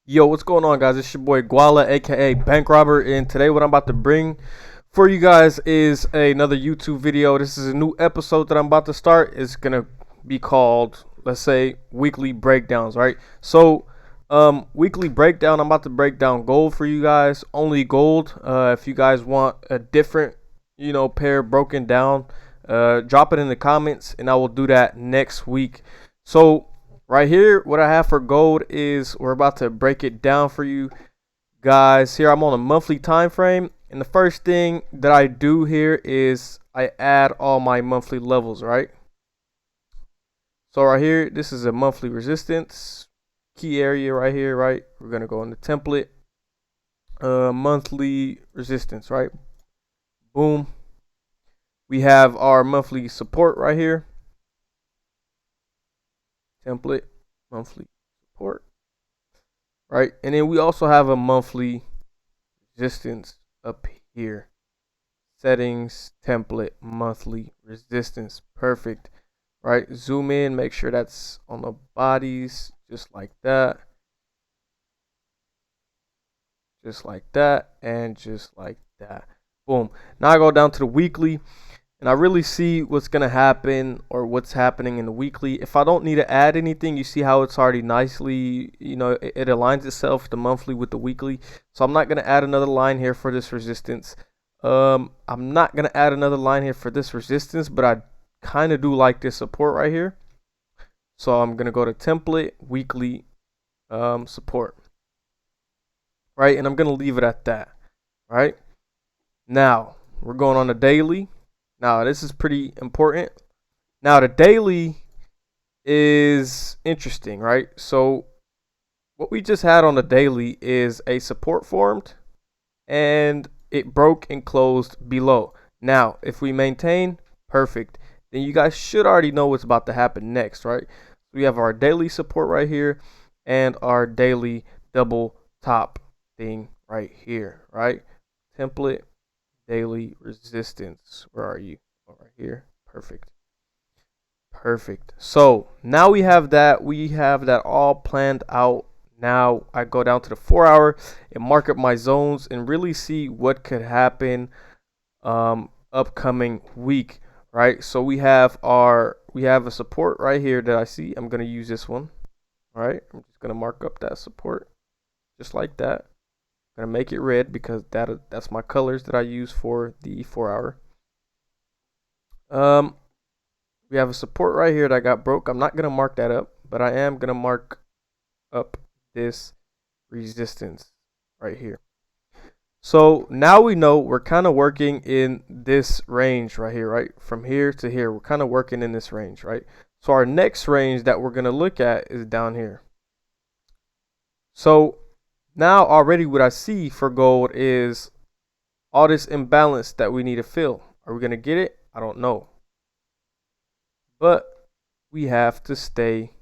Yo, what's going on, guys? It's your boy Guala, aka Bank Robber, and today what I'm about to bring for you guys is another YouTube video. This is a new episode that I'm about to start. It's gonna be called, let's say, weekly breakdowns, right? So, weekly breakdown. I'm about to break down gold for you guys, only gold. If you guys want a different, pair broken down, drop it in the comments, and I will do that next week. So right here, what I have for gold is we're about to break it down for you guys. Here I'm on a monthly time frame, and the first thing that I do here is I add all my monthly levels, right? So right here, this is a monthly resistance key area right here, right? We're gonna go in the template, monthly resistance, right? Boom. We have our monthly support right here. Template, monthly support, right? And then we also have a monthly resistance up here. Settings, template, monthly resistance. Perfect, right? Zoom in, make sure that's on the bodies, just like that. Just like that, and just like that. Boom. Now I go down to the weekly, and I really see what's going to happen or what's happening in the weekly. If I don't need to add anything, you see how it's already nicely, it aligns itself, the monthly with the weekly. So I'm not going to add another line here for this resistance. I'm not going to add another line here for this resistance, but I kind of do like this support right here. So I'm going to go to template, weekly, support. Right, and I'm going to leave it at that. Right? Now, we're going on the daily. Now, this is pretty important. Now, the daily is interesting, right? So, what we just had on the daily is a support formed, and it broke and closed below. Now, if we maintain, perfect. Then you guys should already know what's about to happen next, right? We have our daily support right here, and our daily double top thing right here, right? Template. Daily resistance. Where are you? Oh, right here. Perfect. Perfect. So now we have that. We have that all planned out. Now I go down to the 4 hour and mark up my zones and really see what could happen upcoming week. Right. So we have a support right here that I see. I'm gonna use this one. All right. I'm just gonna mark up that support just like that. Gonna make it red because that's my colors that I use for the 4 hour. We have a support right here that got broke. I'm not gonna mark that up, but I am gonna mark up this resistance right here. So now we know we're kind of working in this range right here, right? From here to here, we're kind of working in this range, right? So our next range that we're gonna look at is down here. So now already what I see for gold is all this imbalance that we need to fill. Are we going to get it? I don't know. But we have to stay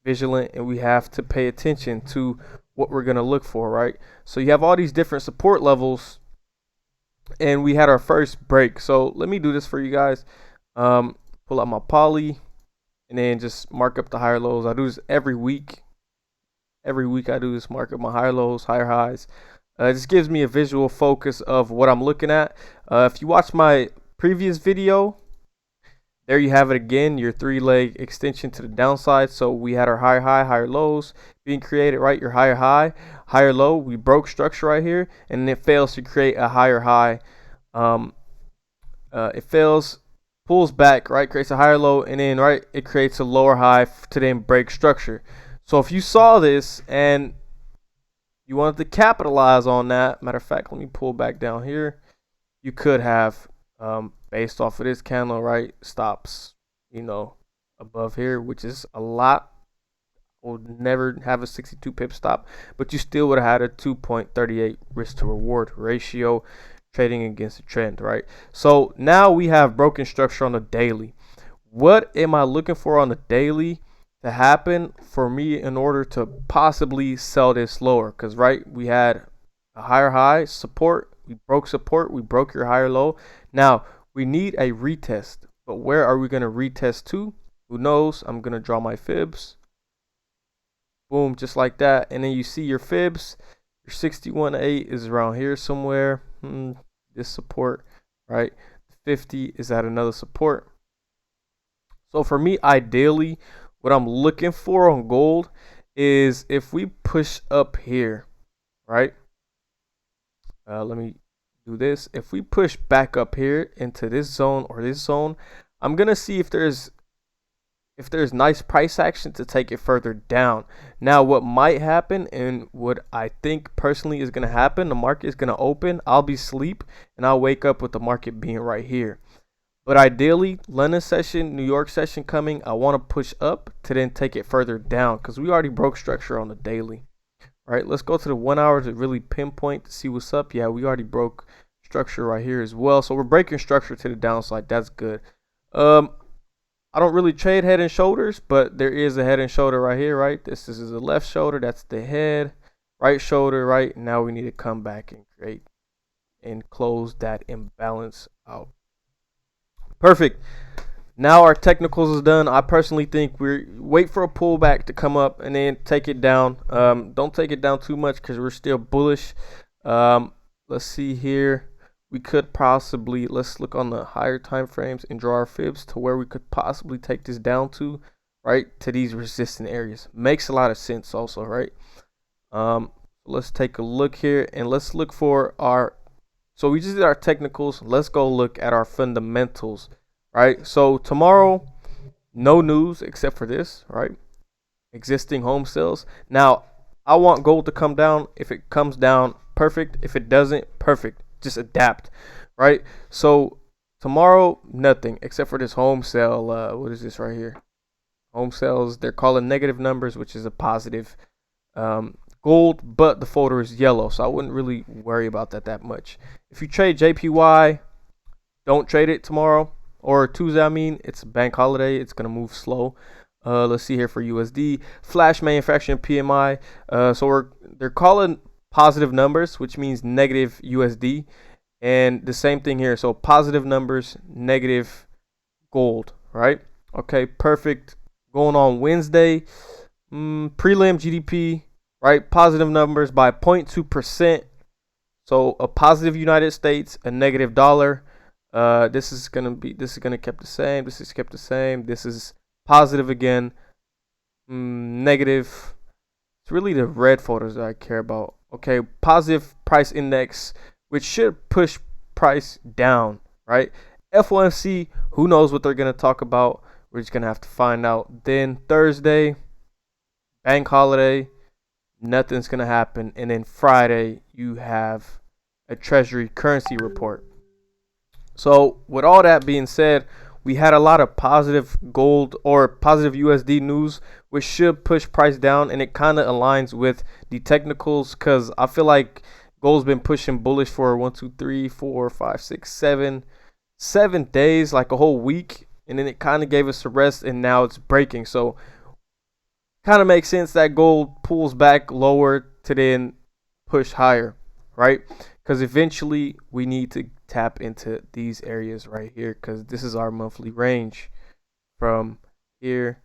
vigilant and we have to pay attention to what we're going to look for, right? So you have all these different support levels and we had our first break. So let me do this for you guys. Pull out my poly and then just mark up the higher lows. I do this every week. Every week I do this, mark up my higher lows, higher highs. It just gives me a visual focus of what I'm looking at. If you watch my previous video, there you have it again, your 3-leg extension to the downside. So we had our higher high, higher lows being created, right? Your higher high, higher low. We broke structure right here, and it fails to create a higher high. It fails, pulls back, right? Creates a higher low, and then, right, it creates a lower high to then break structure. So if you saw this and you wanted to capitalize on that, matter of fact, let me pull back down here. You could have, based off of this candle, right, stops, above here, which is a lot. Would never have a 62 pip stop, but you still would have had a 2.38 risk to reward ratio trading against the trend, right? So now we have broken structure on the daily. What am I looking for on the daily to happen for me in order to possibly sell this lower? Because, right, we had a higher high support, we broke your higher low. Now we need a retest, but where are we going to retest to? Who knows? I'm going to draw my fibs. Boom, just like that. And then you see your fibs. Your 61.8 is around here somewhere. This support, right? 50 is at another support. So for me, ideally, what I'm looking for on gold is if we push up here, right? Let me do this. If we push back up here into this zone or this zone, I'm gonna see if there's nice price action to take it further down. Now, what might happen and what I think personally is gonna happen, the market is gonna open. I'll be asleep and I'll wake up with the market being right here. But ideally, London session, New York session coming, I want to push up to then take it further down because we already broke structure on the daily. All right, let's go to the 1 hour to really pinpoint to see what's up. Yeah, we already broke structure right here as well. So we're breaking structure to the downside. That's good. I don't really trade head and shoulders, but there is a head and shoulder right here, right? This is the left shoulder. That's the head. Right shoulder, right? Now we need to come back and create and close that imbalance out. Perfect. Now our technicals is done. I personally think we wait for a pullback to come up and then take it down. Don't take it down too much because we're still bullish. Let's see here. We could possibly, let's look on the higher time frames and draw our fibs to where we could possibly take this down to, right, to these resistant areas. Makes a lot of sense also, right? Let's take a look here and let's look for our, so we just did our technicals. Let's go look at our fundamentals, right? So tomorrow, no news except for this, right? Existing home sales. Now, I want gold to come down. If it comes down, perfect. If it doesn't, perfect. Just adapt, right? So tomorrow, nothing except for this home sale. What is this right here? Home sales. They're calling negative numbers, which is a positive. Gold, but the folder is yellow, so I wouldn't really worry about that much. If you trade JPY, don't trade it tomorrow or Tuesday. I mean, it's a bank holiday. It's gonna move slow. Let's see here for USD flash manufacturing PMI. They're calling positive numbers, which means negative USD, and the same thing here. So positive numbers, negative gold, right? Okay, perfect. Going on Wednesday, prelim GDP. Right, positive numbers by 0.2%. So a positive United States, a negative dollar. This is gonna kept the same. This is kept the same. This is positive again. Negative. It's really the red folders that I care about. Okay, positive price index, which should push price down. Right. FOMC. Who knows what they're gonna talk about? We're just gonna have to find out. Then Thursday, bank holiday. Nothing's gonna happen, and then Friday you have a treasury currency report. So with all that being said, we had a lot of positive gold or positive USD news, which should push price down, and it kind of aligns with the technicals because I feel like gold's been pushing bullish for 1 2 3 4 5 6 7 days, like a whole week, and then it kind of gave us a rest, and now it's breaking. So kind of makes sense that gold pulls back lower to then push higher, right? Because eventually we need to tap into these areas right here because this is our monthly range from here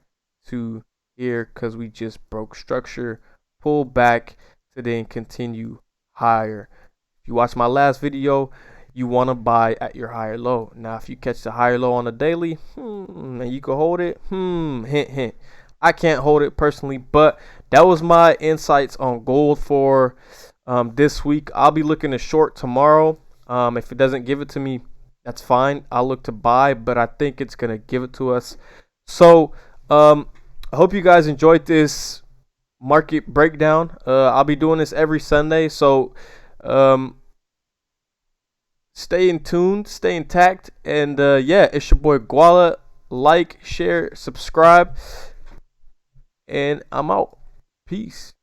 to here because we just broke structure, pull back to then continue higher. If you watch my last video, you want to buy at your higher low. Now, if you catch the higher low on a daily, and you can hold it, hint, hint. I can't hold it personally, but that was my insights on gold for this week. I'll be looking to short tomorrow. If it doesn't give it to me, that's fine. I'll look to buy, but I think it's going to give it to us. So I hope you guys enjoyed this market breakdown. I'll be doing this every Sunday. So stay in tune, stay intact. And yeah, it's your boy Guala. Like, share, subscribe. And I'm out. Peace.